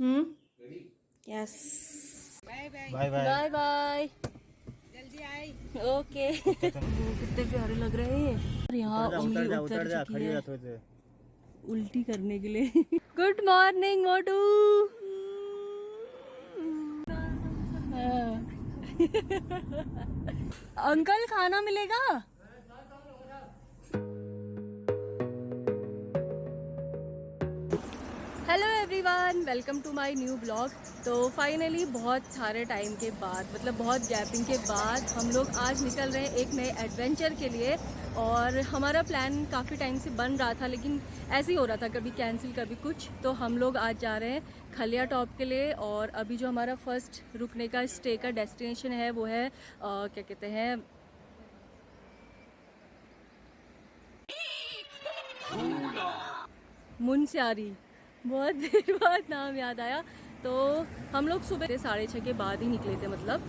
Yes, bye bye. Bye bye. Bye bye. जल्दी आए। Okay. वो कितने प्यारे लग रहे हैं। और यहाँ उंगली उतर जा चुकी खड़ी है रह थोड़ी देर। उल्टी करने के लिए। गुड मॉर्निंग मोटू। अंकल खाना मिलेगा? Hello everyone, welcome to my new blog. तो फाइनली बहुत सारे टाइम के बाद, मतलब बहुत गैपिंग के बाद, हम लोग आज निकल रहे हैं एक नए एडवेंचर के लिए। और हमारा प्लान काफ़ी टाइम से बन रहा था, लेकिन ऐसे ही हो रहा था, कभी कैंसिल कभी कुछ। तो हम लोग आज जा रहे हैं खलिया टॉप के लिए। और अभी जो हमारा फर्स्ट रुकने का स्टे का डेस्टिनेशन है वो है क्या कहते हैं, मुनस्यारी। बहुत देर बाद नाम याद आया। तो हम लोग सुबह 6:30 के बाद ही निकले थे, मतलब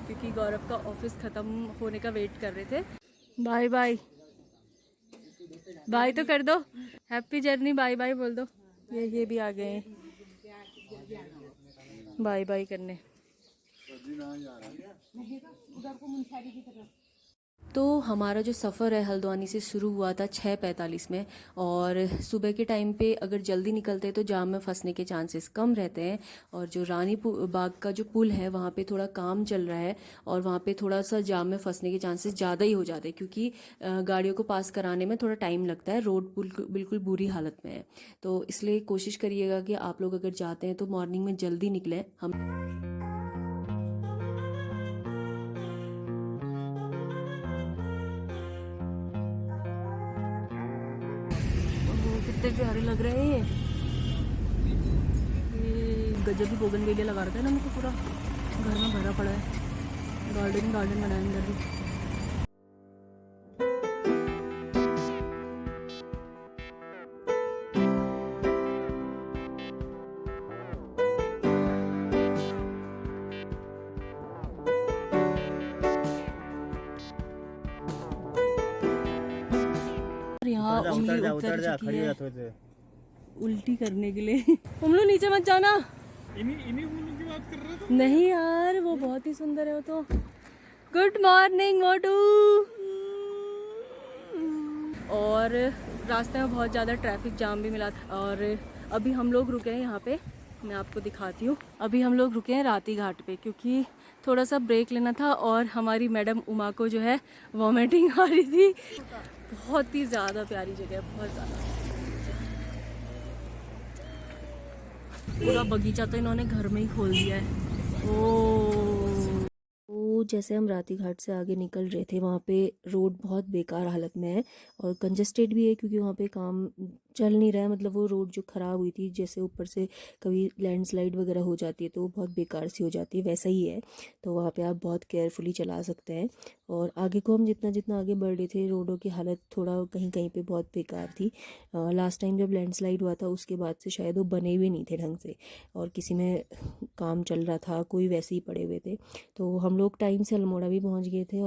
क्योंकि गौरव का ऑफिस ख़त्म होने का वेट कर रहे थे। बाय बाय बाय तो कर दो, हैप्पी जर्नी बाय बाय बोल दो। ये भी आ गए हैं बाय बाय करने। तो हमारा जो सफ़र है हल्द्वानी से शुरू हुआ था 6:45 में। और सुबह के टाइम पे अगर जल्दी निकलते हैं तो जाम में फंसने के चांसेस कम रहते हैं। और जो रानी बाग का जो पुल है वहाँ पे थोड़ा काम चल रहा है, और वहाँ पे थोड़ा सा जाम में फंसने के चांसेस ज़्यादा ही हो जाते हैं, क्योंकि गाड़ियों को पास कराने में थोड़ा टाइम लगता है। रोड बिल्कुल बुरी हालत में है। तो इसलिए कोशिश करिएगा कि आप लोग अगर जाते हैं तो मॉर्निंग में जल्दी निकलें। हम कितने प्यारे लग रहे हैं। ये गजब ही बोगनवेलिया लगा रखा है ना, मुझको पूरा घर में भरा पड़ा है। गार्डन गार्डन बनाया अंदर भी। यहाँ उंगली उतर चुकी है थोड़ी देर। उल्टी करने के लिए। तुम लोग नीचे मत जाना। इन्हीं फूलों की बात कर रहे थे। नहीं यार, वो बहुत ही सुंदर है वो तो। गुड मॉर्निंग मोटू। और रास्ते में बहुत ज़्यादा ट्रैफिक जाम भी मिला था। और अभी हम लोग रुके हैं यहाँ पे, मैं आपको दिखाती हूँ। अभी हम लोग रुके हैं राती घाट पे, क्योंकि थोड़ा सा ब्रेक लेना था। और हमारी मैडम उमा को जो है वॉमिटिंग आ रही थी। बहुत ही ज़्यादा प्यारी जगह है, बहुत ज़्यादा। पूरा बगीचा तो इन्होंने घर में ही खोल दिया है। ओ, तो जैसे हम राती घाट से आगे निकल रहे थे, वहाँ पे रोड बहुत बेकार हालत में है और कंजेस्टेड भी है, क्योंकि वहाँ पे काम चल नहीं रहा है। मतलब वो रोड जो ख़राब हुई थी, जैसे ऊपर से कभी लैंडस्लाइड वगैरह हो जाती है तो वो बहुत बेकार सी हो जाती है, वैसा ही है। तो वहाँ पे आप बहुत केयरफुली चला सकते हैं। और आगे को हम जितना जितना आगे बढ़ रहे थे, रोडों की हालत थोड़ा कहीं कहीं पे बहुत बेकार थी। लास्ट टाइम जब लैंडस्लाइड हुआ था उसके बाद से शायद वो बने हुए नहीं थे ढंग से, और किसी में काम चल रहा था, कोई वैसे ही पड़े हुए थे। तो हम लोग टाइम से अल्मोड़ा भी पहुँच गए थे।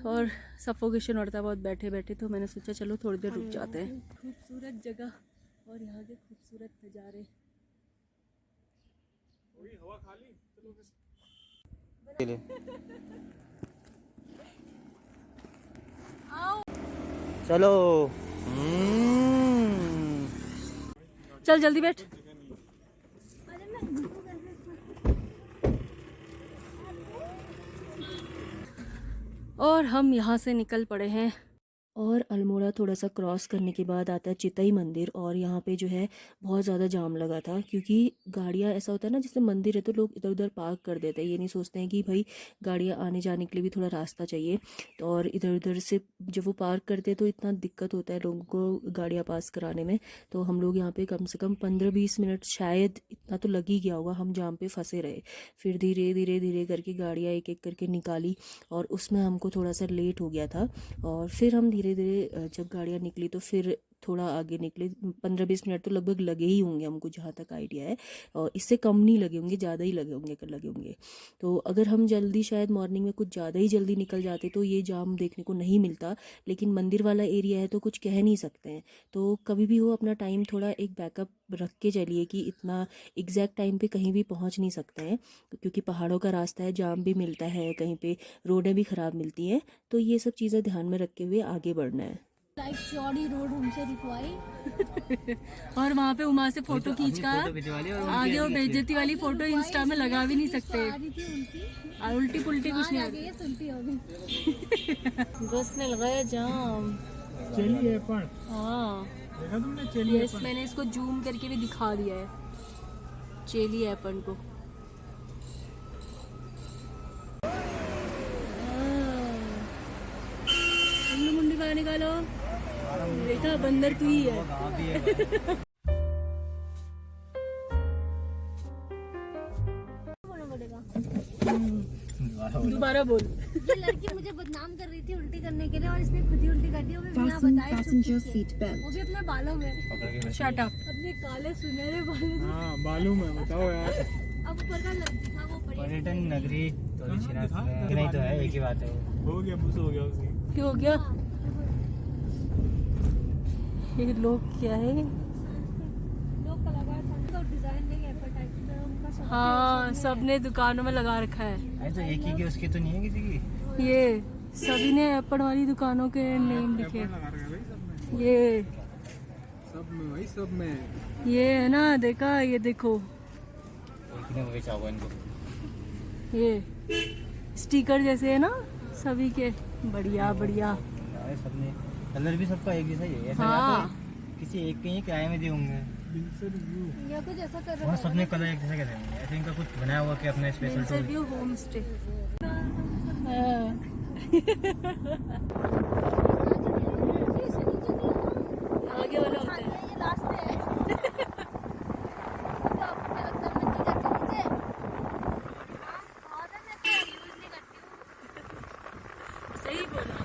और सफोकेशन होता है बहुत बैठे बैठे, तो मैंने सोचा चलो थोड़ी देर रुक जाते हैं। खूबसूरत जगह और यहाँ के खूबसूरत नज़ारे। हवा खाली चलो। चल जल्दी बैठ। और हम यहाँ से निकल पड़े हैं। और अल्मोड़ा थोड़ा सा क्रॉस करने के बाद आता है चितई मंदिर। और यहाँ पे जो है बहुत ज़्यादा जाम लगा था, क्योंकि गाड़ियाँ, ऐसा होता है ना, जैसे मंदिर है तो लोग इधर उधर पार्क कर देते हैं। ये नहीं सोचते हैं कि भाई गाड़ियाँ आने जाने के लिए भी थोड़ा रास्ता चाहिए। तो और इधर उधर से जब वो पार्क करते हैं तो इतना दिक्कत होता है लोगों को गाड़ियाँ पास कराने में। तो हम लोग यहाँ पे कम से कम 15-20 मिनट, शायद इतना तो लग ही गया होगा, हम जाम पे फंसे रहे। फिर धीरे धीरे धीरे करके गाड़ियाँ एक एक करके निकाली, और उसमें हमको थोड़ा सा लेट हो गया था। और फिर हम धीरे धीरे जब गाड़ियाँ निकली तो फिर थोड़ा आगे निकले 15-20 मिनट तो लगभग लगे ही होंगे हमको, जहाँ तक आइडिया है, और इससे कम नहीं लगे होंगे, ज़्यादा ही लगे होंगे। तो अगर हम जल्दी शायद मॉर्निंग में कुछ ज़्यादा ही जल्दी निकल जाते तो ये जाम देखने को नहीं मिलता, लेकिन मंदिर वाला एरिया है तो कुछ कह नहीं सकते हैं। तो कभी भी हो अपना टाइम थोड़ा एक बैकअप रख के चलिए कि इतना एग्जैक्ट टाइम पे कहीं भी पहुंच नहीं सकते हैं, क्योंकि पहाड़ों का रास्ता है, जाम भी मिलता है, कहीं पे रोडें भी ख़राब मिलती हैं। तो ये सब चीज़ें ध्यान में रखते हुए आगे बढ़ना है। लाइक चौड़ी रोड हमसे दिखवाई और वहाँ पे उमा से फोटो खींच कर आगे वो बेइज्जती वाली फोटो इंस्टा में लगा भी नहीं सकते। आ रही थी उल्टी और उल्टी पुल्टी कुछ नहीं आ गई है, सुलटी हो गई। बस ने लगाया जाम। चलिए अपन, हाँ देखा तुमने? चलिए यस, मैंने इसको जूम करके भी दिखा दिया है, चेली अपन को। मुंडी बाहर निकालो, देखा बंदर तू ही है। बोलना पड़ेगा। दोबारा बोल। ये लड़की मुझे बदनाम कर रही थी उल्टी करने के लिए, और इसने खुद ही उल्टी कर दी, वो भी बिना बताए, वो भी अपने बालों में। Shut up. अपने काले सुनहरे बालों में। हाँ मालूम है, बताओ यार। अब ऊपर का दिखा वो पर्यटन नगरी तो नहीं तो है, एक ही बात है। हो गया, बुस हो गया उसकी। क्यों हो गया? ये लोग क्या है? लोग कलाकार तो डिजाइन देंगे, एडवर्टाइजमेंट उनका सब। हाँ, सबने दुकानों में लगा रखा है। अरे तो एक ही की, उसकी तो नहीं है किसी की। ये सभी ने एप्पल वाली दुकानों के नेम लिखे। लगा रखा है भाई सब में, ये सब में भाई, सब में। ये है ना, देखा, ये देखो, एक ने वही चाहो इनको। ये स्टिकर जैसे है ना सभी के। बढ़िया बढ़िया। अरे सबने कलर भी सबका एक जैसा ही है, ऐसा हाँ। या तो किसी एक के ही किराए में दिए होंगे। या कुछ ऐसा कर रहा वहाँ सबने कलर एक जैसा कैसे देंगे? ऐसे इनका कुछ बनाया हुआ कि अपना special tour. Interview home stay. आगे वाला होता है। ये रास्ते हैं। तो आपको क्या लगता है मैं नहीं करती मुझे? हाँ, और मैं तो यूज नहीं करती हूँ। सही बोला।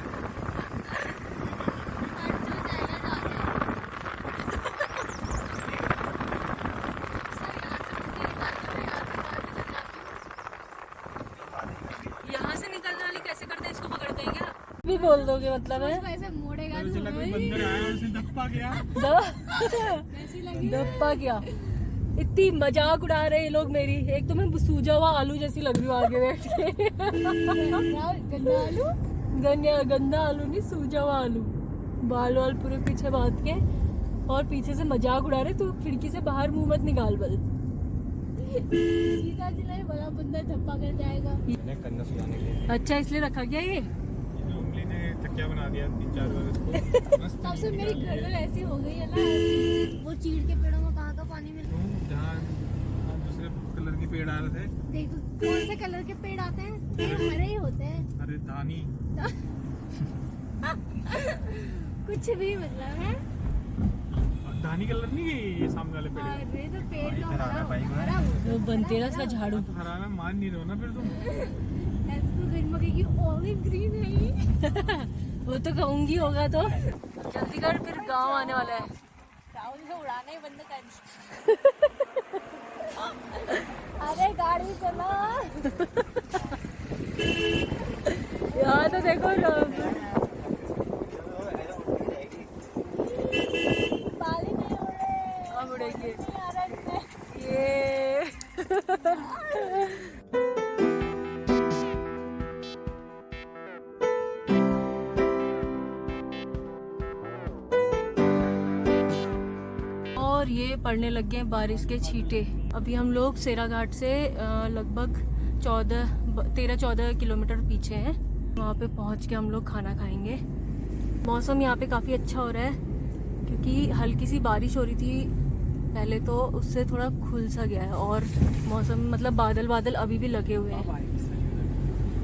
हट जो जाएगा यहाँ से निकलने वाले कैसे करते हैं, इसको पकड़ते हैं क्या? भी बोल दोगे मतलब है? ऐसे मोड़ेगा चला कोई बंदर आया और उसने धप्पा गया। दप्पा क्या? इतनी मजाक उड़ा रहे ये लोग मेरी। एक तो मैं सूजा हुआ आलू जैसी लग रही हूँ आगे बैठ के। गंदा आलू। गंदा आलू नहीं, सूजा हुआ आलू। बाल वाल पूरे पीछे बांध के, और पीछे से मजाक उड़ा रहे। तू खिड़की से बाहर मुंह मत निकाल बल। सीधा जिला बड़ा बंदा धप्पा कर जाएगा। करना सुनाने के लिए। अच्छा, इसलिए रखा गया ये। उंगली ने तकिया बना दिया 3-4 बार उसको। मस्त तब से मेरी गर्दन ऐसी हो गई है ना, वो चीड़ के पेड़ों में कहाँ का पानी मिल। जहाँ दूसरे कलर के पेड़ आ रहे थे। देखो कौन से कलर के पेड़ आते हैं, ये हरे ही होते हैं। अरे धानी, कुछ भी मतलब है। धानी कलर नहीं है ये सामने वाले पेड़। अरे तो पेड़ तो इधर आ रहा बाइक में। हरा वो बनते ना इसका झाड़ू। हरा में मान नहीं रहो ना फिर तुम। ऐसे तो दिन में की ऑलिव ग्रीन है ये। वो तो कहूंगी होगा तो। जल्दी कर, फिर गांव आने वाला है। राहुल को उड़ाना ही बंद कर। अरे गाड़ी चला। यहाँ तो देखो बाली नहीं उड़े। अब उड़ेगी आ रहा है इसमें। ये। और ये पड़ने लग गए हैं बारिश के छींटे। अभी हम लोग सेरा घाट से लगभग 13-14 किलोमीटर पीछे हैं। वहाँ पे पहुँच के हम लोग खाना खाएंगे। मौसम यहाँ पे काफ़ी अच्छा हो रहा है, क्योंकि हल्की सी बारिश हो रही थी पहले, तो उससे थोड़ा खुल सा गया है। और मौसम मतलब बादल बादल अभी भी लगे हुए हैं।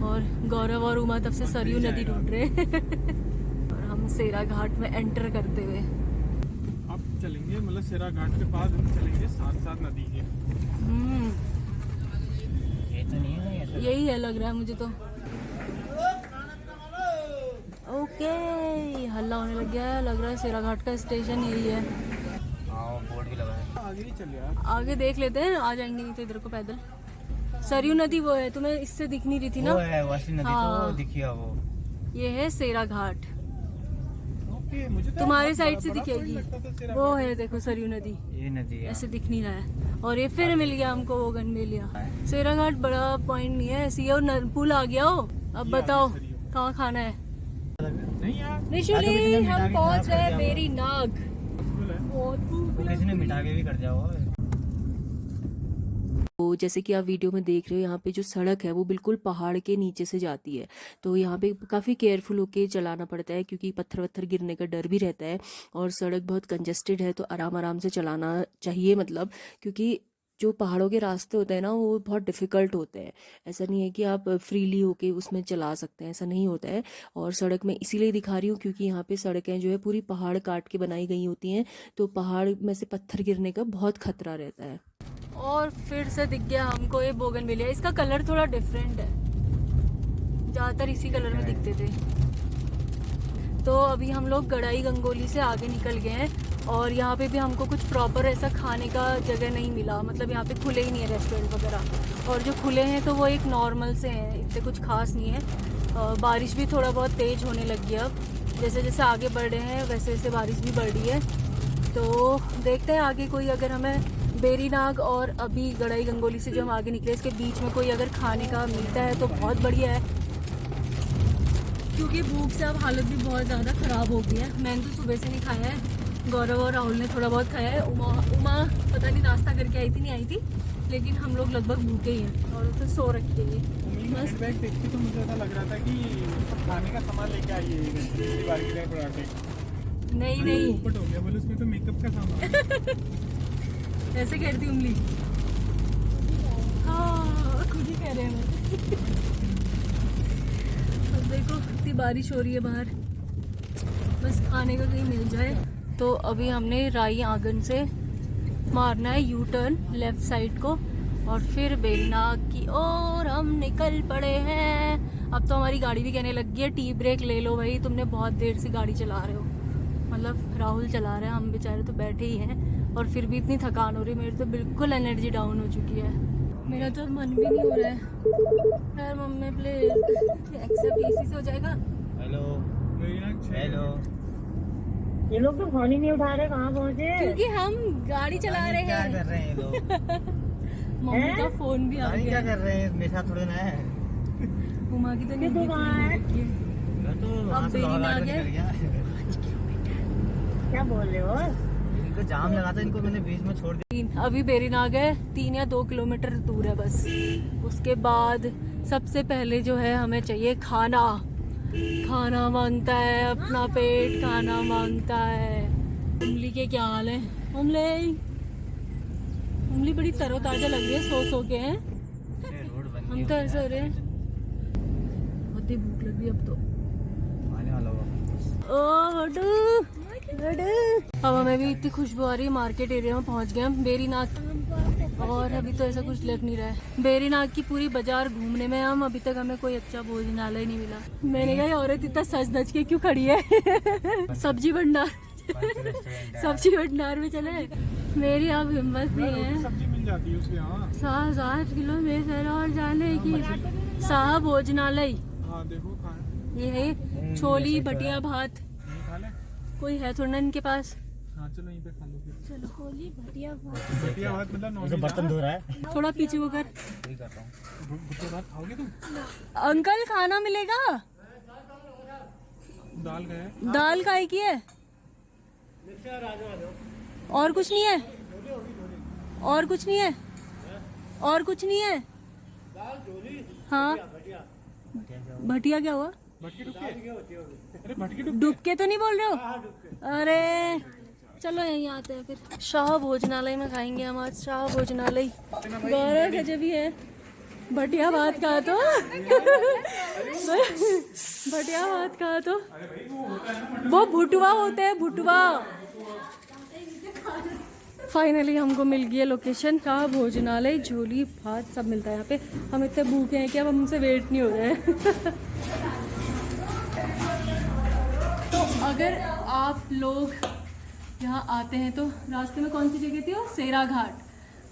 और गौरव और उमा तब से सरयू नदी ढूंढ रहे हैं। और हम सेरा घाट में एंटर करते हुए अब चलेंगे, मतलब सेरा घाट के बाद हम चलेंगे साथ नदी के। ये तो नहीं है ऐसा। यही है लग रहा है मुझे तो। ओके, हल्ला होने लग गया है, लग रहा है सेराघाट का स्टेशन यही है। हाँ बोर्ड भी लगा है। आगे ही चल यार। आगे देख लेते हैं, आ जाएंगे नहीं तो इधर को पैदल। सरयू नदी वो है, तुम्हें इससे दिख नहीं रही थी ना? वो है वाशी नदी हाँ। तो दिखिया वो। ये है सेराघाट, ओके, मुझे तो तुम्हारे बहुत साइड से बड़ा दिखेगी। लगता था सेरा वो घाट। है देखो सरयू नदी, ये नदी है। ऐसे दिख नहीं रहा है। और ये फिर मिल गया हमको वो गन मिल गया। सेराघाट बड़ा पॉइंट नहीं है, ऐसी है। और पुल आ गया हो। अब बताओ कहाँ खाना है? नहीं यार, निशुली, हम पहुँच रहे हैं बेरी नाग। बिल्कुल है। वो किसी ने मिटा के भी कर दिया वो। तो जैसे कि आप वीडियो में देख रहे हो, यहाँ पे जो सड़क है वो बिल्कुल पहाड़ के नीचे से जाती है, तो यहाँ पे काफ़ी केयरफुल होके चलाना पड़ता है क्योंकि पत्थर वत्थर गिरने का डर भी रहता है। और सड़क बहुत कंजेस्टेड है, तो आराम आराम से चलाना चाहिए, मतलब क्योंकि जो पहाड़ों के रास्ते होते हैं ना वो बहुत डिफ़िकल्ट होते हैं। ऐसा नहीं है कि आप फ्रीली होके उसमें चला सकते हैं, ऐसा नहीं होता है। और सड़क मैं इसीलिए दिखा रही हूँ क्योंकि यहाँ पे सड़कें जो है पूरी पहाड़ काट के बनाई गई होती हैं, तो पहाड़ में से पत्थर गिरने का बहुत खतरा रहता है। और फिर से दिख गया हमको ये बोगनविलिया। इसका कलर थोड़ा डिफरेंट है, ज़्यादातर इसी कलर में दिखते थे। तो अभी हम लोग गड़ाई गंगोली से आगे निकल गए हैं, और यहाँ पे भी हमको कुछ प्रॉपर ऐसा खाने का जगह नहीं मिला, मतलब यहाँ पे खुले ही नहीं है रेस्टोरेंट वगैरह। और जो खुले हैं तो वो एक नॉर्मल से हैं, इतने कुछ खास नहीं है। बारिश भी थोड़ा बहुत तेज़ होने लगी है अब, जैसे जैसे आगे बढ़ रहे हैं वैसे वैसे बारिश भी बढ़ रही है। तो देखते हैं आगे कोई अगर हमें बेरी नाग और अभी गड़ाई गंगोली से जो हम आगे निकले इसके बीच में कोई अगर खाने का मिलता है तो बहुत बढ़िया है, क्योंकि भूख से अब हालत भी बहुत ज़्यादा ख़राब हो गई है। मैंने तो सुबह से नहीं खाया है, गौरव और राहुल ने थोड़ा बहुत खाया है। उमा पता नहीं नाश्ता करके आई थी नहीं आई थी, लेकिन हम लोग लगभग भूखे ही हैं और तो सो रखी है। हैंड बैग देखती तो मुझे ऐसा लग रहा था कि खाने का सामान लेके आई है दीवार के लिए पराठे। नहीं नहीं, ऊपर हो गया, बोले उसमें तो मेकअप का सामान। ऐसे कह रही थी उंगली। हाँ खुद ही कह रहे हैं। अब देखो इतनी बारिश हो रही है बाहर, बस खाने का कहीं मिल जाए। तो अभी हमने राई आंगन से मारना है यू टर्न लेफ्ट साइड को, और फिर बेरीनाग की ओर हम निकल पड़े हैं। अब तो हमारी गाड़ी भी कहने लग गई है टी ब्रेक ले लो भाई, तुमने बहुत देर से गाड़ी चला रहे हो। मतलब राहुल चला रहे हैं, हम बेचारे तो बैठे ही हैं, और फिर भी इतनी थकान हो रही है, मेरी तो बिल्कुल एनर्जी डाउन हो चुकी है। मेरा तो मन भी नहीं हो रहा है यार। मम्मी प्लीज एक्सेप्ट इसी से हो जाएगा। Hello hello. ये लोग तो फोन ही नहीं उठा रहे, कहाँ पहुँचे? क्योंकि हम गाड़ी चला रहे क्या हैं। कर रहे हैं ये लोग? मम्मी का फोन भी आ क्या गया। कर रहे हैं? मेरे साथ थोड़े ना है। उमा की तो नींद भी पूरी नहीं लगी है। मैं तो वहाँ से बेरी लौट नाग के है। निकल गया। क्या बोल रहे हो? इनको जाम लगा था, इनको मैंने बीच में छोड़ दिया। अभी बेरीनाग है 3 या 2 किलोमीटर दूर है बस। उसके बाद सबसे पहले जो है हमें चाहिए खाना। खाना मांगता है अपना पेट, खाना मांगता है। उंगली के क्या हाल है? उंगली बड़ी तरोताजा लग रही है, सो के हैं। रोड बन हम तो ऐसे हो रहे हैं, बहुत ही भूख लग रही है अब तो। आने वाला हुआ। ओ हटू अब हमें भी इतनी खुशबू आ रही है। मार्केट एरिया में पहुंच गए हम बेरीनाग, और अभी तो ऐसा कुछ लग नहीं रहा है। बेरीनाग की पूरी बाजार घूमने में हम, अभी तक हमें कोई अच्छा भोजनालय नहीं मिला। मैंने कहा ये औरत इतना सज धज के क्यों खड़ी है? सब्जी भंडार सब्जी भंडार में चले। मेरी अब हिम्मत नहीं है। सब्जी मिल जाती है उसके यहाँ। 7 किलोमीटर और जाने की। शाह भोजनालय, हाँ देखो कहाँ ये है छोली भटिया भात। है, खा ले। कोई है थोड़ा ना इनके पास? हाँ चलो यहीं पे खा लो फिर। चलो छोली भटिया भात। भुट्टिया भात मतलब नॉन ये तो बर्तन धो रहा है। थोड़ा पीछे होकर। वही कर रहा हूँ। भुट्टिया भात खाओगे तुम? अंकल खाना मिलेगा? दाल का है। दाल काय की है? और कुछ नहीं है? और कुछ नहीं है? और कुछ नहीं है? हाँ भटिया क्या हुआ? भटकी डुबकी? अरे भटकी डुबकी। डुबके तो नहीं बोल रहे हो? अरे चलो यहीं आते हैं फिर। शाह भोजनालय में खाएंगे हम आज। शाह भोजनालय गौरव गजब ही है। भटिया भात कहा तो भटिया भात कहा तो वो भुटवा होते हैं, भुटवा। फाइनली हमको मिल गई है लोकेशन। शाह भोजनालय, झोली भात सब मिलता है यहाँ पे। हम इतने भूखे हैं कि अब हमसे वेट नहीं हो रहा है। अगर आप लोग यहाँ आते हैं तो रास्ते में कौन सी जगह थी वो, सेरा घाट,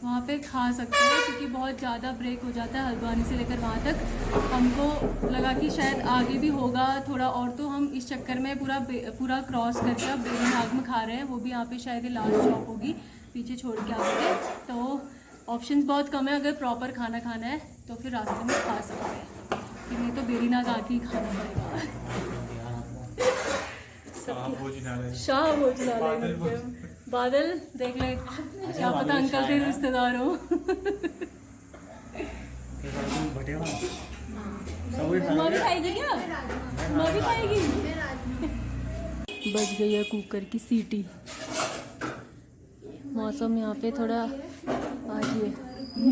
वहाँ पे खा सकते हैं क्योंकि बहुत ज़्यादा ब्रेक हो जाता है हल्द्वानी से लेकर वहाँ तक। हमको लगा कि शायद आगे भी होगा थोड़ा और, तो हम इस चक्कर में पूरा क्रॉस करके अब बेरीनाग में खा रहे हैं। वो भी यहाँ पे शायद ये लास्ट स्टॉप होगी, पीछे छोड़ के आगे। तो ऑप्शंस बहुत कम है, अगर प्रॉपर खाना खाना है तो फिर रास्ते में खा सकते हैं, कि नहीं तो बेरीनाग आके ही खाना पड़ेगा। शाह भोजनालय बादल देख ले, क्या पता अंकल तेरे रिश्तेदार हो। माँ भी खाएगी क्या? माँ भी खाएगी। बज गई है कुकर की सीटी। मौसम यहाँ पे थोड़ा आज ये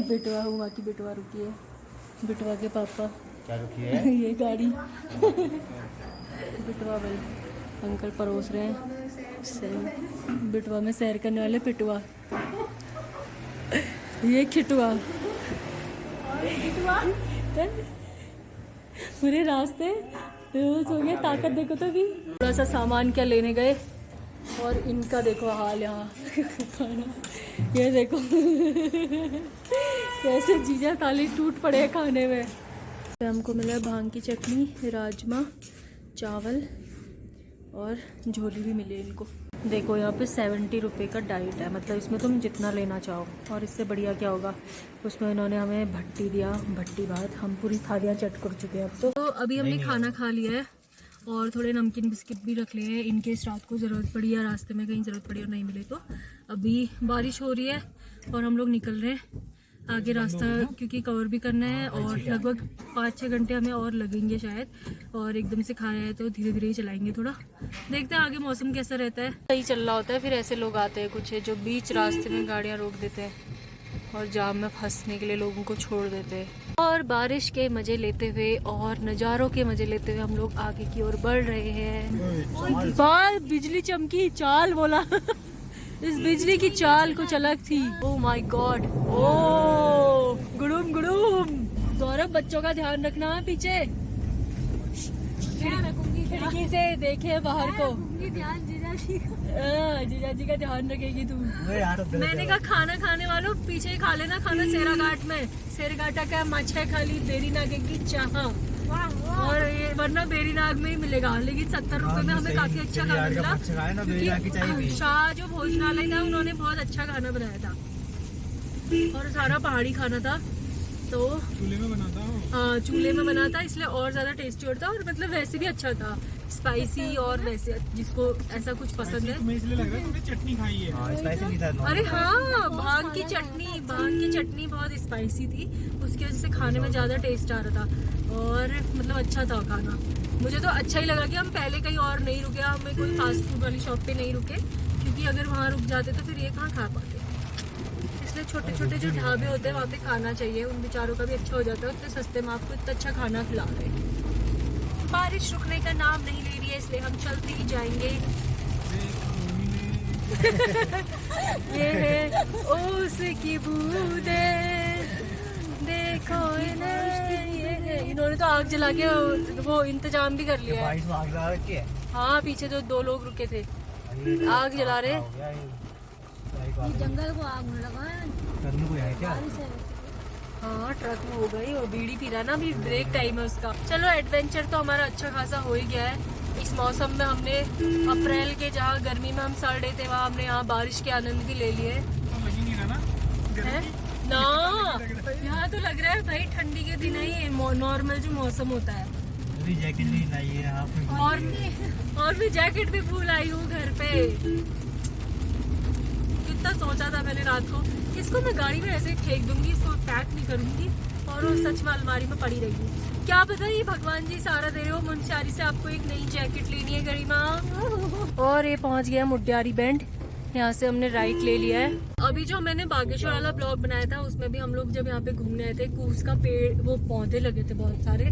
बिटवा हुआ की बिटवा रुकी है, बिटवा के पापा क्या रुकी है? ये गाड़ी बिटवा भाई अंकल परोस रहे हैं बिटवा में सैर करने वाले पिटवा, ये खिटवा पूरे रास्ते बेहोश हो गए। ताकत देखो तो भी। थोड़ा सा सामान क्या लेने गए और इनका देखो हाल यहाँ खाना, ये देखो कैसे जीजा थाली टूट पड़े हैं खाने में। हमको मिला भांग की चटनी, राजमा चावल और झोली भी मिली इनको। देखो यहाँ पे 70 रुपये का डाइट है, मतलब इसमें तुम जितना लेना चाहो, और इससे बढ़िया क्या होगा। उसमें इन्होंने हमें भट्टी दिया, भट्टी भात। हम पूरी थालियाँ चट कर चुके हैं अब तो अभी हमने खाना खा लिया है और थोड़े नमकीन बिस्किट भी रख लिए हैं इनकेस रात को ज़रूरत पड़ी या रास्ते में कहीं ज़रूरत पड़ी और नहीं मिले तो। अभी बारिश हो रही है और हम लोग निकल रहे हैं आगे रास्ता, क्योंकि कवर भी करना है और लगभग 5-6 घंटे हमें और लगेंगे शायद। और एकदम से खाया है तो धीरे धीरे ही चलाएंगे थोड़ा, देखते हैं आगे मौसम कैसा रहता है। सही चल रहा होता है, फिर ऐसे लोग आते हैं कुछ जो बीच रास्ते में गाड़ियाँ रोक देते हैं और जाम में फंसने के लिए लोगों को छोड़ देते हैं। और बारिश के मज़े लेते हुए और नज़ारों के मज़े लेते हुए हम लोग आगे की ओर बढ़ रहे हैं। बाल बिजली चमकी, चाल बोला इस बिजली की चाल कुछ अलग थी। ओह माय गॉड, ओह गुड़ुम गुड़ुम। गौरव बच्चों का ध्यान रखना पीछे, खिड़की से देखे बाहर को। जीजा जी का ध्यान रखेगी तू। मैंने कहा खाना खाने वालों पीछे ही खा लेना खाना सेरा घाट में। सेरा घाटा का मच्छा खाली बेरीनाग की चाह, और ये वरना बेरीनाग में ही मिलेगा। लेकिन 70 रुपए में हमें काफी अच्छा खाना मिला, क्योंकि शाह जो भोजनालय था उन्होंने बहुत अच्छा खाना बनाया था और सारा पहाड़ी खाना था, तो चूल्हे में बना था। हाँ चूल्हे में बना था, इसलिए और ज्यादा टेस्टी होता और मतलब वैसे भी अच्छा था, स्पाइसी। और वैसे जिसको ऐसा कुछ पसंद है। तुम्हें इसलिए लग रहा है तुमने चटनी खाई है। स्पाइसी नहीं था। अरे हाँ भांग की चटनी बहुत स्पाइसी थी, उसकी वजह से खाने में ज़्यादा टेस्ट आ रहा था और मतलब अच्छा था खाना। मुझे तो अच्छा ही लगा कि हम पहले कहीं और नहीं रुके, हमें कोई फास्ट फूड वाली शॉप पे नहीं रुके, क्योंकि अगर वहाँ रुक जाते तो फिर ये कहाँ खा पाते। इसलिए छोटे छोटे जो ढाबे होते हैं वहाँ पे खाना चाहिए, उन बेचारों का भी अच्छा हो जाता है। इतने सस्ते में आपको इतना अच्छा खाना खिला रहे हैं। बारिश रुकने का नाम नहीं ले रही है, इसलिए हम चलते ही जाएंगे। ये है उसकी बूंदे देखो इन्होंने तो आग जला के वो इंतजाम भी कर लिया है। हाँ पीछे जो 2 लोग रुके थे आग जला रहे। जंगल को आग में लगा है। हाँ ट्रक में हो गई और बीड़ी पी रहा ना, अभी ब्रेक टाइम है उसका। चलो एडवेंचर तो हमारा अच्छा खासा हो ही गया है। इस मौसम में हमने अप्रैल के जहाँ गर्मी में हम सड़ रहे थे वहाँ हमने यहाँ बारिश के आनंद भी ले लिए ना। यहाँ तो लग रहा है भाई ठंडी के दिन ही नॉर्मल जो मौसम होता है। जैकेट भी लाई है और भी जैकेट भी भूल आई हूँ घर पे। कितना सोचा था मैंने रात को, इसको मैं गाड़ी में ऐसे फेंक दूंगी, इसको पैक नहीं करूंगी और वो सच में अलमारी में पड़ी रहेगी। क्या पता ये भगवान जी सारा दे रहे हो, मुंशियारी से आपको एक नई जैकेट लेनी है गरिमा। और ये पहुंच गया मुड्यारी बैंड, यहाँ से हमने राइट ले लिया है। अभी जो मैंने बागेश्वर वाला ब्लॉग बनाया था उसमें भी हम लोग जब यहाँ पे घूमने आए थे, कूस का पेड़ वो पौधे लगे थे बहुत सारे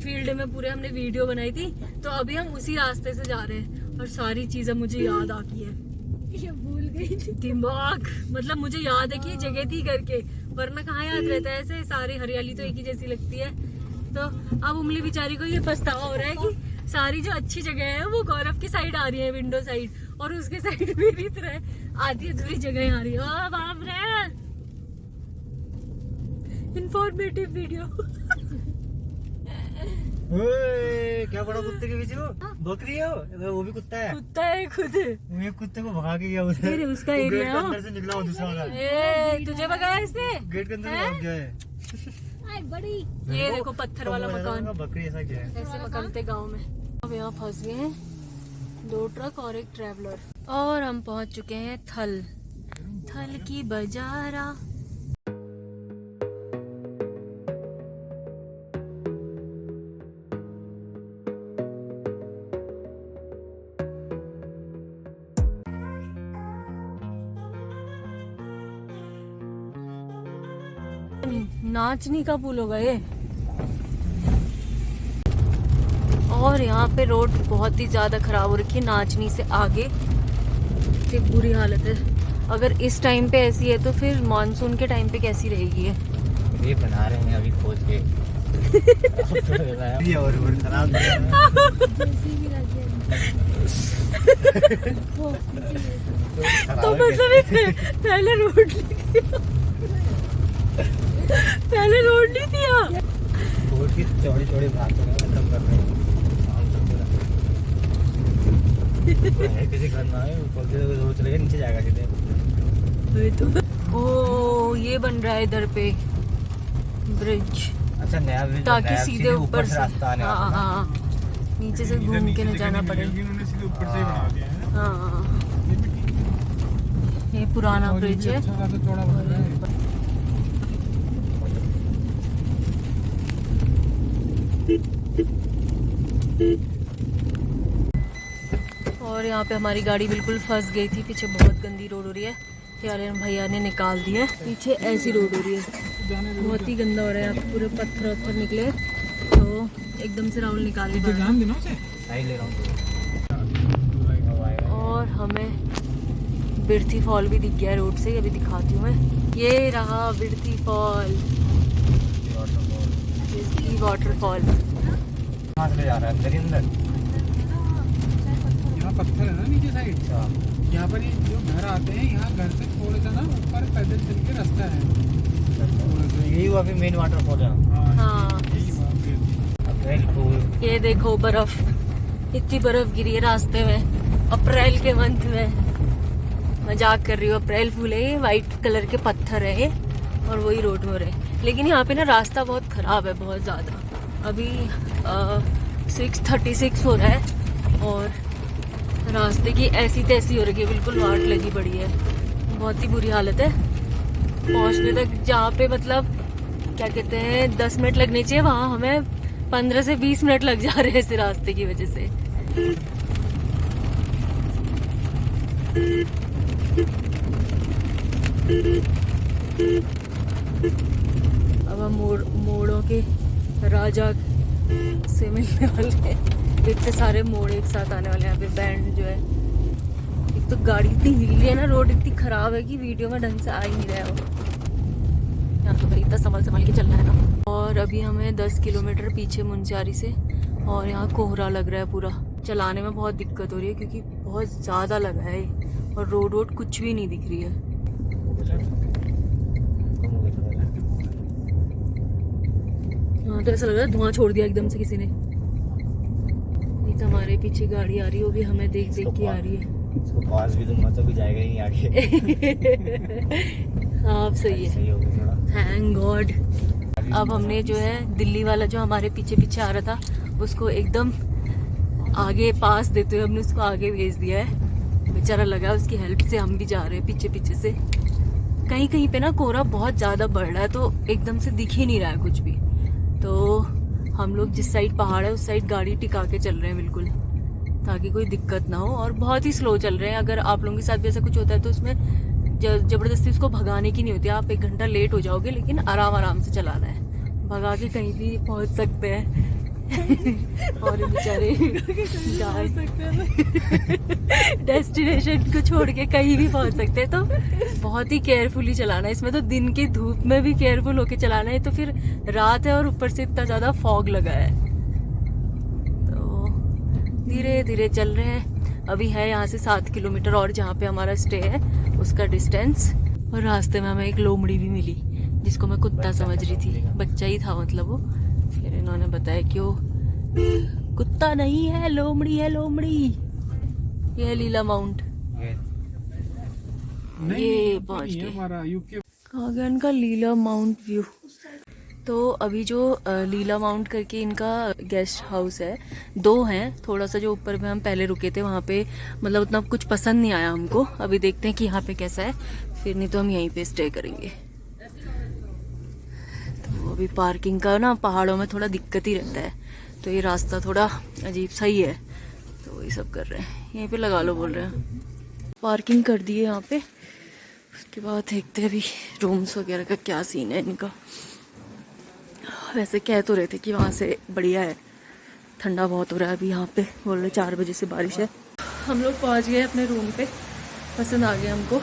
फील्ड में, पूरे हमने वीडियो बनाई थी। तो अभी हम उसी रास्ते से जा रहे हैं और सारी चीजें मुझे याद आती है। भूल गई दिमाग मतलब मुझे याद है कि ये जगह थी करके, वरना कहाँ याद रहता है। ऐसे सारी हरियाली तो एक ही जैसी लगती है। तो अब उमली बेचारी को ये पछतावा हो रहा है कि सारी जो अच्छी जगह है वो गौरव की साइड आ रही है, विंडो साइड, और उसके साइड मेरी तरह आधी अधूरी जगह आ रही है। ओ बाप रे, इंफॉर्मेटिव वीडियो। ओए, क्या बड़ा कुत्ते के पीछे वो बकरी है वो भी कुत्ता है। कुत्ता है खुद। वो एक कुत्ते को भगा के गया उधर। फिर उसका वो एरिया गेट के है। अंदर से निकला वो दूसरा वाला। तुझे भगाया इसने? गेट के अंदर से भाग गया है। हाय बड़ी। ये देखो पत्थर वाला मकान, बकरी ऐसा क्या है? ऐसे मकान थे गाँव में। अब यहाँ फंस गए हैं 2 ट्रक और एक ट्रैवलर, और हम पहुँच चुके हैं थल की बाजारा। नाचनी का पुल होगा ये। और यहाँ पे रोड बहुत ही ज्यादा खराब हो रखी है, नाचनी से आगे की बुरी हालत है। अगर इस टाइम पे ऐसी है तो फिर मानसून के टाइम पे कैसी रहेगी ये? ये बना रहे हैं अभी खोज के। ये और रोड खराब है। तो मतलब पहले रोड ली थी, पहले रोड नहीं दिया। रोड की चौड़ी चौड़ी भाग खत्म कर रहे हैं। है किसी घर में है ऊपर से रोड चलेगा नीचे जाएगा सीधे। ओ ये बन रहा है इधर पे ब्रिज, अच्छा नया ब्रिज ताकि सीधे ऊपर से रास्ता आने वाला है ना। हाँ, नीचे से घूम के न जाना पड़े। इन्होंने सीधे ऊपर से ही बना दिया है। हाँ, ये भी ठीक है। ये पुराना और ये ब्रिज भी है। अच्छा खासा चौड़ा बन रहा है। और यहाँ पे हमारी गाड़ी बिल्कुल फंस गई थी, पीछे बहुत गंदी रोड हो रही है। यार भैया ने निकाल दी है, पीछे ऐसी रोड हो रही है, बहुत ही गंदा हो रहा है। यहाँ पे पूरे पत्थर वत्थर निकले तो एकदम से राहुल निकाल ही पाया। ध्यान देना उसे। नहीं ले रहा हूँ। और हमें बिरथी फॉल भी दिख गया है रोड से, अभी दिखाती हूँ मैं। ये रहा बिरथी फॉल, बिरथी वाटरफॉल। कहाँ से ले जा रहा है? अंदर ही अंदर। यहाँ पत्थर है ना नीचे साइड। यहाँ पर ये जो घर आते हैं, यहाँ घर से थोड़ा सा ना ऊपर पैदल चल के रास्ता है। तो यही हुआ फिर मेन वाटरफॉल है। हाँ, यही वहाँ पे। अप्रैल फूल। ये देखो बर्फ, इतनी बर्फ गिरी है रास्ते में अप्रैल के मंथ में। मजाक कर रही हूँ, अप्रैल फूल है ये, व्हाइट कलर के पत्थर है ये, और वही रोड हो रहे हैं। लेकिन यहाँ पे ना रास्ता बहुत खराब है, बहुत ज्यादा। अभी 6:36 हो रहा है और रास्ते की ऐसी तैसी हो रही है, बिल्कुल वाट लगी पड़ी है, बहुत ही बुरी हालत है। पहुंचने तक जहाँ पे मतलब क्या कहते हैं 10 मिनट लगने चाहिए, वहाँ हमें 15 से 20 मिनट लग जा रहे हैं इस रास्ते की वजह से। अब हम मोड़ों के राजा से मिलने वाले हैं। इतने सारे मोड़ एक साथ आने वाले हैं। यहाँ पे बैंड जो है, एक तो गाड़ी इतनी हिली है ना, रोड इतनी खराब है कि वीडियो में ढंग से आ ही नहीं रहा है वो। यहाँ तो भाई इतना संभल के चलना है ना। और अभी हमें 10 किलोमीटर पीछे मुंशियारी से, और यहाँ कोहरा लग रहा है पूरा। चलाने में बहुत दिक्कत हो रही है क्योंकि बहुत ज़्यादा लगा है, और रोड कुछ भी नहीं दिख रही है। हाँ, तो ऐसा लग रहा है धुआं छोड़ दिया एकदम से किसी ने। नहीं तो हमारे पीछे गाड़ी आ रही है, वो भी हमें देख देख के आ रही है। इसको पास भी दूंगा तो भी जाएगा ही नहीं आगे। हाँ, अब सही है, सही हो गया थोड़ा। Thank God. अब हमने जो है दिल्ली वाला जो हमारे पीछे पीछे आ रहा था, उसको एकदम आगे पास देते हुए हमने उसको आगे भेज दिया है। बेचारा लगा, उसकी हेल्प से हम भी जा रहे हैं पीछे पीछे से। कहीं कहीं पे ना कोहरा बहुत ज़्यादा बढ़ रहा है, तो एकदम से दिख ही नहीं रहा है कुछ भी। तो हम लोग जिस साइड पहाड़ है उस साइड गाड़ी टिका के चल रहे हैं बिल्कुल, ताकि कोई दिक्कत ना हो। और बहुत ही स्लो चल रहे हैं। अगर आप लोगों के साथ भी ऐसा कुछ होता है तो उसमें जबरदस्ती उसको भगाने की नहीं होती। आप 1 घंटा लेट हो जाओगे, लेकिन आराम आराम से चलाना है, भगा के कहीं भी पहुंच सकते हैं। और बेचारे डेस्टिनेशन को छोड़ के कहीं भी पहुंच सकते हैं, तो बहुत ही केयरफुली चलाना है। इसमें तो दिन की धूप में भी केयरफुल होके चलाना है, तो फिर रात है और ऊपर से इतना ज्यादा फॉग लगा है, तो धीरे धीरे चल रहे हैं। अभी है यहाँ से 7 किलोमीटर और जहाँ पे हमारा स्टे है उसका डिस्टेंस। और रास्ते में हमें एक लोमड़ी भी मिली जिसको मैं कुत्ता समझ रही थी, बच्चा ही था मतलब वो। फिर इन्होंने बताया कि वो कुत्ता नहीं है, लोमड़ी है, लोमड़ी। ये है लीला माउंट। ये पहुंच गए, हमारा यूके आ गया इनका लीला माउंट व्यू। तो अभी जो लीला माउंट करके इनका गेस्ट हाउस है, 2 हैं। थोड़ा सा जो ऊपर में हम पहले रुके थे वहाँ पे मतलब उतना कुछ पसंद नहीं आया हमको। अभी देखते हैं कि यहाँ पे कैसा है, फिर नहीं तो हम यहीं पे स्टे करेंगे। तो अभी पार्किंग का ना पहाड़ों में थोड़ा दिक्कत ही रहता है, तो ये रास्ता थोड़ा अजीब सा ही है, तो वही सब कर रहे हैं। यहीं पे लगा लो बोल रहे हैं। पार्किंग कर दी है यहाँ पे। उसके बाद देखते हैं अभी रूम्स वगैरह का क्या सीन है इनका। वैसे कह तो रहे थे कि वहाँ से बढ़िया है, ठंडा बहुत हो रहा है अभी यहाँ पे। बोल रहे 4 बजे से बारिश है। हम लोग पहुँच गए अपने रूम पे, पसंद आ गया हमको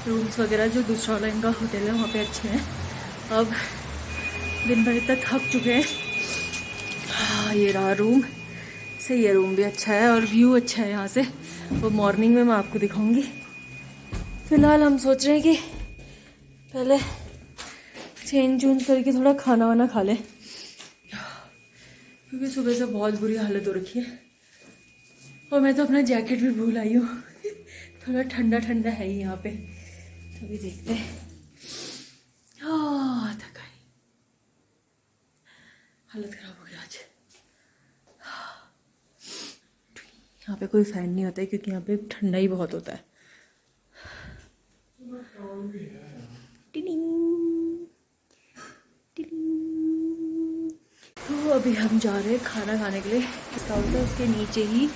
रूम्स वगैरह। जो दूसरा वाला इनका होटल है वहाँ पे अच्छे हैं। अब दिन भर तक थक चुके हैं। हाँ, ये रहा रूम, सही है, रूम भी अच्छा है और व्यू अच्छा है यहाँ से। वो मॉर्निंग में मैं आपको दिखाऊंगी। फिलहाल हम सोच रहे हैं कि पहले चेंज चूंज करके थोड़ा खाना वाना खा लें, क्योंकि सुबह से बहुत बुरी हालत हो रखी है। और मैं तो अपना जैकेट भी भूल आई हूँ। थोड़ा ठंडा ठंडा है ही यहाँ पे, तो अभी देखते हैं। थकाई, हालत खराब हो गई आज। यहाँ पे कोई फैन नहीं होता है क्योंकि यहाँ पे ठंडा ही बहुत होता है। तो अभी हम जा रहे हैं खाना खाने के लिए। इसका होता है उसके नीचे ही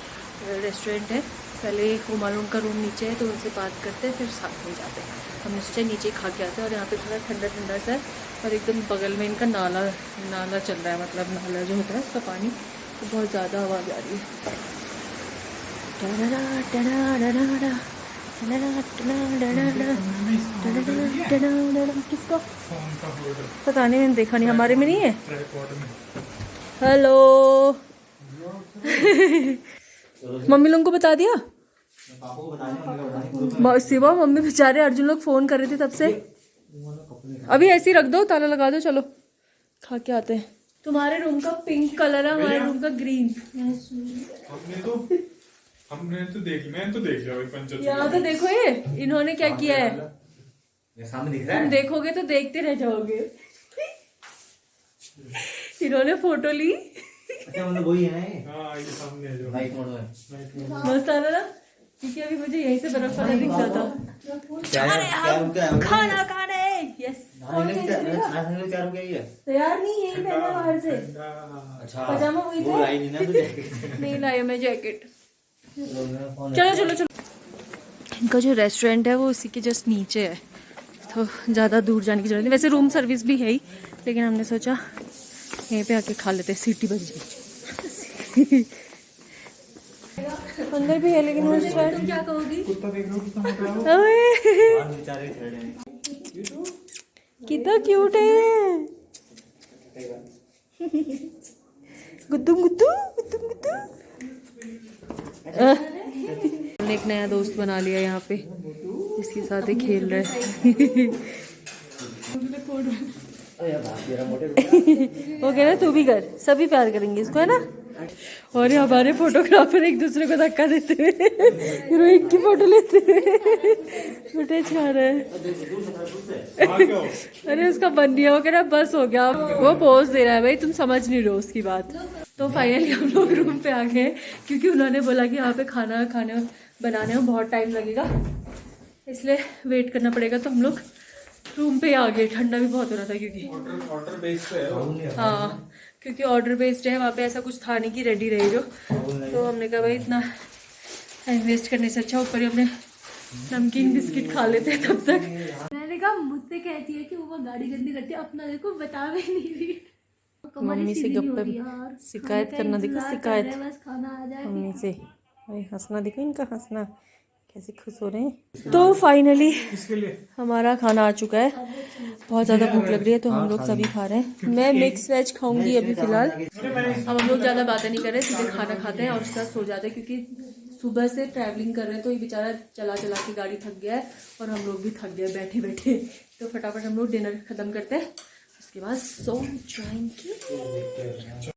रेस्टोरेंट है। पहले हुमायूं का रूम नीचे है तो उनसे बात करते हैं, फिर साथ में जाते हैं। हम इससे नीचे खा के आते हैं। और यहाँ पे थोड़ा ठंडा ठंडा सा है और एकदम बगल में इनका नाला चल रहा है, मतलब नाला जो होता है उसका पानी, तो बहुत ज़्यादा आवाज़ आ रही है। किसका पता नहीं, मैंने देखा नहीं, हमारे में नहीं है। हेलो मम्मी लोगों को बता दिया? शिवा मम्मी बेचारे अर्जुन लोग फोन कर रहे थे तब से। अभी ऐसे ही रख दो, ताला लगा दो, चलो खा के आते हैं। तुम्हारे रूम का पिंक कलर है, हमारे रूम का ग्रीन। हमने तो देख लिया भाई पंचायत। यहाँ तो देखो ये इन्होंने क्या किया है, सामने दिख रहा है। तुम देखोगे तो देखते रह जाओगे। इन्होंने फोटो ली। अच्छा मतलब वही है ये। हाँ, ये सामने है जो लाइट मोड में। मस्त आ रहा ना, क्योंकि अभी मुझे यहीं से बर्फ वाला दिखता था। खाना खाने यस। तैयार नहीं, यही पहना बाहर से। अच्छा पजामा वही वो था। लाई नहीं ना तो जैकेट। नहीं लाया मैं जैकेट। चलो चलो चलो। इनका जो रेस्टोरेंट है वो उसी के जस्ट नीचे है, तो ज़्यादा दूर जाने की जरूरत नहीं। वैसे रूम सर्विस भी है ही, लेकिन हमने सोचा यहीं पे आके खा लेते, सीटी बज गई। अंदर भी है लेकिन वो शायद क्या कहोगी? कुत्ता देख रहे हो कितना मोटा है वो? बेचारे खड़े हैं। कितना क्यूट है। गुद्दू गुद्दू गुद्दू गुद्दू। हमने एक नया दोस्त बना लिया यहाँ पे, जिसके साथ ही खेल रहे हैं। वो कह रहा तू भी कर, सभी प्यार करेंगे इसको, है ना। और ये हमारे फोटोग्राफर एक दूसरे को धक्का देते हुए हीरोइन की फोटो लेते हुए फुटेज खा रहे हैं। अरे उसका बन नहीं है, वो कह रहा बस हो गया, वो पोज दे रहा है। भाई तुम समझ नहीं रहे उसकी बात। तो फाइनली हम लोग रूम पे आ गए, क्योंकि उन्होंने बोला कि यहाँ पे खाना खाने बनाने में बहुत टाइम लगेगा, इसलिए वेट करना पड़ेगा। तो हम लोग रूम पे आ गए। ठंडा भी बहुत हो रहा था क्योंकि ऑर्डर बेस्ड है। हाँ, क्योंकि ऑर्डर बेस्ड है, वहाँ पे ऐसा कुछ था नहीं कि रेडी रहे जो। तो हमने कहा भाई इतना टाइम वेस्ट करने से अच्छा ऊपर ही हमने नमकीन बिस्किट खा लेते हैं तब तक। मैंने कहा मुझसे कहती है कि वो गाड़ी गंदी करती है, अपना देखो बता भी नहीं रही। मम्मी से गप्पे शिकायत करना, देखो शिकायत बस खाना आ जाए। मम्मी से। भाई हंसना देखो इनका, हंसना कैसे खुश हो रहे हैं। तो फाइनली हमारा खाना आ चुका है। बहुत ज़्यादा भूख लग रही है तो हम लोग सभी खा रहे हैं। मैं मिक्स वेज खाऊंगी अभी फिलहाल। अब हम लोग ज़्यादा बातें नहीं कर रहे, सीधे खाना खाते हैं और उसके बाद सो जाते हैं, क्योंकि सुबह से ट्रैवलिंग कर रहे हैं तो ये बेचारा चला चला के गाड़ी थक गया है और हम लोग भी थक गए बैठे बैठे। तो फटाफट हम लोग डिनर खत्म करते हैं, उसके बाद सो जाएंगे।